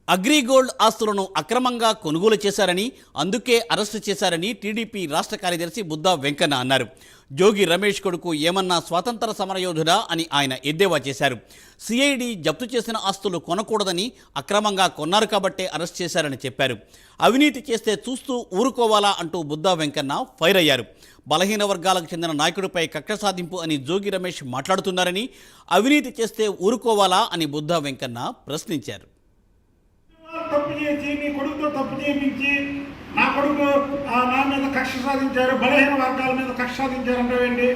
అగ్రిగోల్డ్ ఆస్తులను అక్రమంగా కొనుగోలు చేశారని, అందుకే అరెస్టు చేశారని టీడీపీ రాష్ట్ర కార్యదర్శి బుద్దా వెంకన్న అన్నారు. జోగి రమేష్ కొడుకు ఏమన్నా స్వాతంత్ర సమరయోధుడా అని ఆయన ఎద్దేవా చేశారు. సిఐడి జప్తు చేసిన ఆస్తులు కొనకూడదని, అక్రమంగా కొన్నారు కాబట్టే అరెస్ట్ చేశారని చెప్పారు. అవినీతి చేస్తే చూస్తూ ఊరుకోవాలా అంటూ బుద్దా వెంకన్న ఫైర్ అయ్యారు. బలహీన వర్గాలకు చెందిన నాయకుడిపై కక్ష సాధింపు అని జోగి రమేష్ మాట్లాడుతున్నారని, అవినీతి చేస్తే ఊరుకోవాలా అని బుద్దా వెంకన్న ప్రశ్నించారు. తప్పు చేసి నీ కొడుకుతో తప్పు చేయించి నా కొడుకు నా మీద కక్ష సాధించారు, బలహీన వర్గాల మీద కక్ష సాధించారంటావేంటి?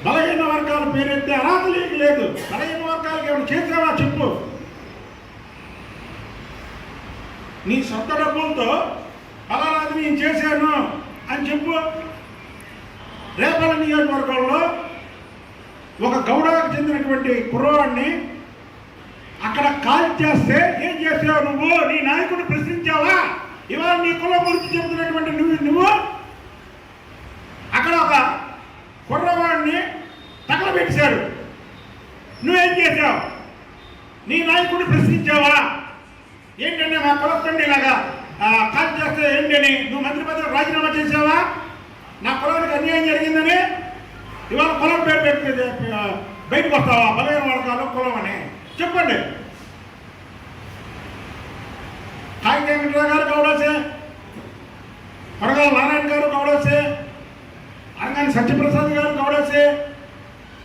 బలహీన వర్గాల పేరెత్తే అర్హత లేదు. బలహీన వర్గాలకు ఏమైనా చేసావా చెప్పు. నీ సొంత డబ్బులతో ఫలానాది నేను చేశాను అని చెప్పు. రేపల నియోజకవర్గంలో ఒక గౌడకు చెందినటువంటి కుర్రవాడిని అక్కడ కాల్ చేస్తే ఏం చేసావు నువ్వు? నీ నాయకుడు ప్రశ్నించావా? ఇవాళ నీ కులం గురించి చెబుతున్నటువంటి నువ్వు అక్కడ ఒక కుర్రవాడిని తగలబెట్టాడు. నువ్వేం చేసావు? నీ నాయకుడు ప్రశ్నించావా? ఏంటంటే మా కులస్తండి ఇలాగా కాల్ చేస్తే ఏంటని నువ్వు మంత్రి పదవి రాజీనామా చేసావా? నా కులానికి అన్యాయం జరిగిందని ఇవాళ కులం పేరు పెట్టి బయటకు వస్తావా? బలహీన వర్గాలు కులం అని చెప్పండి. కాగి వెంకటరావు గారు గౌడసే, కొరగాల నారాయణ గారు గౌడసే, అరంగాని సత్యప్రసాద్ గారు గౌడసే,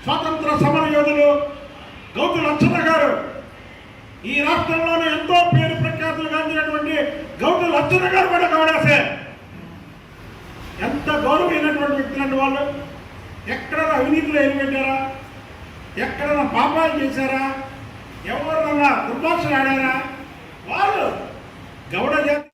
స్వాతంత్ర సమర యోధులు గౌతు లచ్చన్న గారు, ఈ రాష్ట్రంలోనే ఎంతో పేరు ప్రఖ్యాతులు గాంచినటువంటి గౌతు లచ్చన్న గారు కూడా గౌడసే. ఎంత గౌరవమైనటువంటి వ్యక్తులండి వాళ్ళు. ఎక్కడైనా అవినీతిలో ఎలిపెట్టారా? ఎక్కడైనా పాపాలు చేశారా? ఎవరన్నా దుర్భాషలు ఆడారా? వాళ్ళు గౌడ జాతి